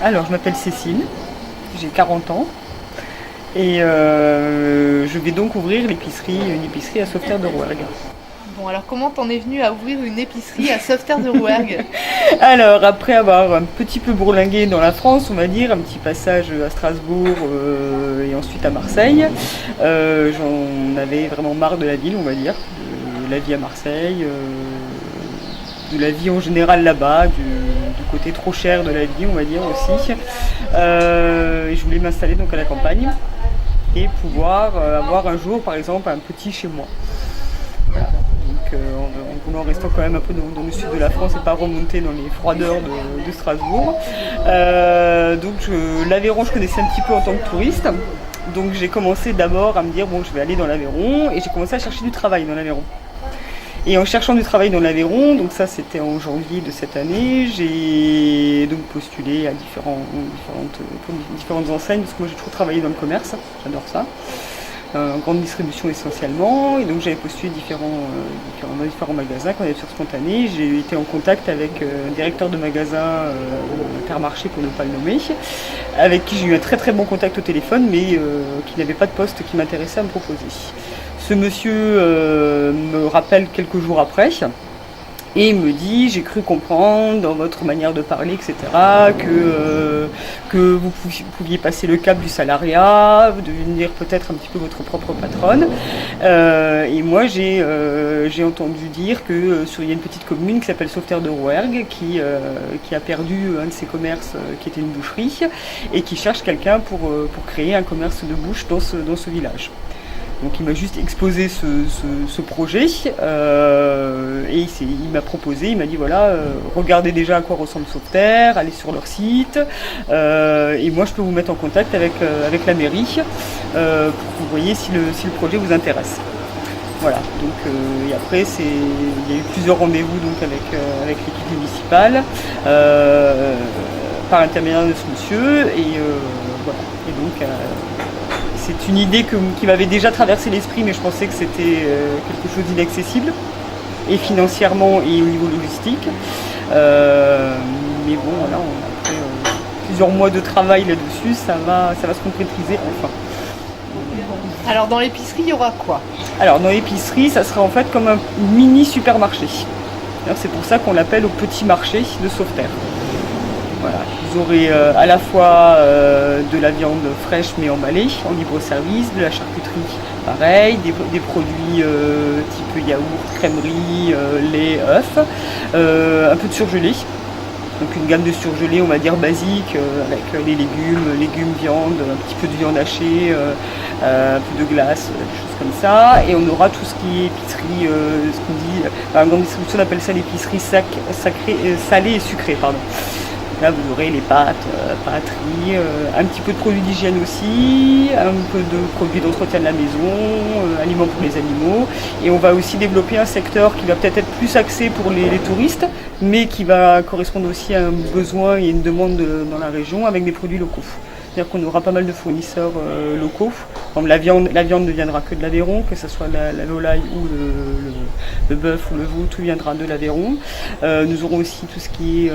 Alors, je m'appelle Cécile, j'ai 40 ans et je vais donc ouvrir une épicerie à Sauveterre de Rouergue. Bon, alors comment t'en es venu à ouvrir une épicerie à Sauveterre de Rouergue? Alors, après avoir un petit peu bourlingué dans la France, on va dire, un petit passage à Strasbourg et ensuite à Marseille, j'en avais vraiment marre de la ville, on va dire, de la vie à Marseille, de la vie en général là-bas, du côté trop cher de la vie, on va dire aussi. Je voulais m'installer donc à la campagne et pouvoir avoir un jour, par exemple, un petit chez moi. Voilà. Donc, en voulant rester quand même un peu dans le sud de la France et pas remonter dans les froideurs de Strasbourg. L'Aveyron, je connaissais un petit peu en tant que touriste. Donc j'ai commencé d'abord à me dire, bon, je vais aller dans l'Aveyron, et j'ai commencé à chercher du travail dans l'Aveyron. Et en cherchant du travail dans l'Aveyron, donc ça c'était en janvier de cette année, j'ai donc postulé à différentes enseignes, parce que moi j'ai toujours travaillé dans le commerce, j'adore ça, en grande distribution essentiellement, et donc j'avais postulé dans différents magasins, candidature spontanée. J'ai été en contact avec un directeur de magasin Intermarché, pour ne pas le nommer, avec qui j'ai eu un très très bon contact au téléphone, mais qui n'avait pas de poste qui m'intéressait à me proposer. Ce monsieur me rappelle quelques jours après et me dit, j'ai cru comprendre dans votre manière de parler, etc., que vous pouviez passer le cap du salariat, devenir peut-être un petit peu votre propre patronne. Et moi, j'ai entendu dire que il y a une petite commune qui s'appelle Sauveterre de Rouergue qui a perdu un de ses commerces qui était une boucherie et qui cherche quelqu'un pour créer un commerce de bouche dans ce village. Donc il m'a juste exposé ce projet et il m'a proposé, il m'a dit voilà, regardez déjà à quoi ressemble Sauveterre, allez sur leur site et moi je peux vous mettre en contact avec la mairie pour que vous voyez si le projet vous intéresse. Voilà, donc et après il y a eu plusieurs rendez-vous donc avec l'équipe municipale par l'intermédiaire de ce monsieur et voilà. Et donc c'est une idée qui m'avait déjà traversé l'esprit, mais je pensais que c'était quelque chose d'inaccessible, et financièrement et au niveau logistique. Mais bon, voilà, après plusieurs mois de travail là-dessus, ça va se concrétiser enfin. Alors dans l'épicerie, il y aura quoi? Alors dans l'épicerie, ça sera en fait comme un mini supermarché. C'est pour ça qu'on l'appelle au petit marché de Sauveterre. Voilà. Vous aurez à la fois de la viande fraîche mais emballée en libre service, de la charcuterie pareil, des produits type yaourt, crèmerie, lait, œufs, un peu de surgelé. Donc une gamme de surgelés, on va dire basique, avec les légumes, viande, un petit peu de viande hachée, un peu de glace, des choses comme ça. Et on aura tout ce qui est épicerie, ce qu'on dit, dans la grande distribution on appelle ça l'épicerie salée et sucrée, pardon. Là, vous aurez les pâtes, pâteries, un petit peu de produits d'hygiène aussi, un peu de produits d'entretien de la maison, aliments pour les animaux. Et on va aussi développer un secteur qui va peut-être être plus axé pour les touristes, mais qui va correspondre aussi à un besoin et une demande dans la région avec des produits locaux. C'est-à-dire qu'on aura pas mal de fournisseurs locaux. Comme la viande ne viendra que de l'Aveyron, que ce soit la volaille ou le bœuf ou le veau, tout viendra de l'Aveyron. Nous aurons aussi tout ce qui est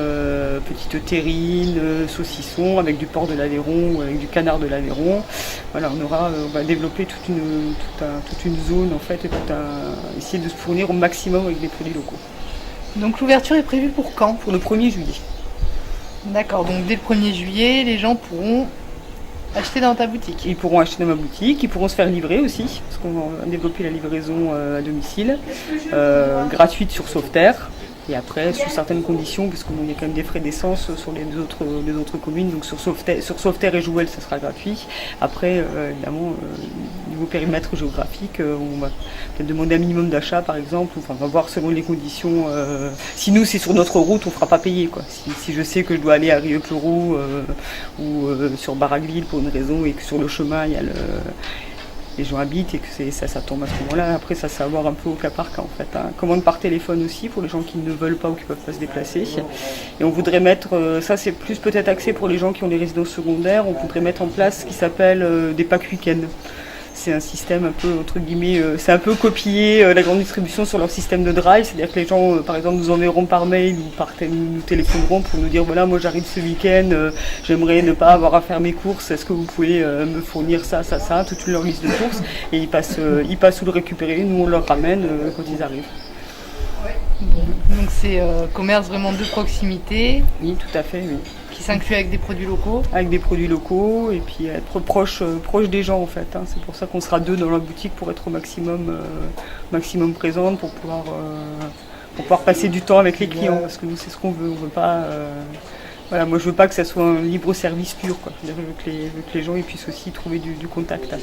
petites terrines, saucissons avec du porc de l'Aveyron ou avec du canard de l'Aveyron. Voilà, on va développer toute une zone en fait et essayer de se fournir au maximum avec des produits locaux. Donc l'ouverture est prévue pour quand? Pour le 1er juillet. D'accord, donc dès le 1er juillet, les gens pourront acheter dans ta boutique. Ils pourront acheter dans ma boutique, ils pourront se faire livrer aussi, parce qu'on va développer la livraison à domicile, gratuite sur Sauveterre. Et après, sous certaines conditions, parce qu'il y a quand même des frais d'essence sur les deux autres communes, donc sur Sauveterre et Jouel, ça sera gratuit. Après, évidemment, niveau périmètre géographique, on va peut-être demander un minimum d'achat, par exemple. Enfin, on va voir selon les conditions. Si nous, c'est sur notre route, on ne fera pas payer, quoi. Si je sais que je dois aller à Rieux-Cleroux ou sur Baraqueville pour une raison, et que sur le chemin, il y a les gens habitent et que ça tombe à ce moment-là. Après, ça va voir un peu au cas par cas en fait. Commande par téléphone aussi pour les gens qui ne veulent pas ou qui ne peuvent pas se déplacer. Et on voudrait mettre, ça c'est plus peut-être axé pour les gens qui ont des résidences secondaires, on voudrait mettre en place ce qui s'appelle des packs week-end. C'est un système un peu, entre guillemets, c'est un peu copier la grande distribution sur leur système de drive, c'est-à-dire que les gens, par exemple, nous enverront par mail ou nous téléphoneront pour nous dire voilà, moi j'arrive ce week-end, j'aimerais ne pas avoir à faire mes courses, est-ce que vous pouvez me fournir ça, toute leur liste de courses, et ils passent où le récupérer, nous on leur ramène quand ils arrivent. Donc c'est commerce vraiment de proximité. Oui, tout à fait, oui. Qui s'inclut avec des produits locaux. Avec des produits locaux et puis être proche des gens en fait. C'est pour ça qu'on sera 2 dans la boutique pour être au maximum présente, pour pouvoir passer du temps avec les clients parce que nous c'est ce qu'on veut. On veut pas. Voilà, moi je veux pas que ça soit un libre service pur, quoi. Je veux que les gens ils puissent aussi trouver du contact.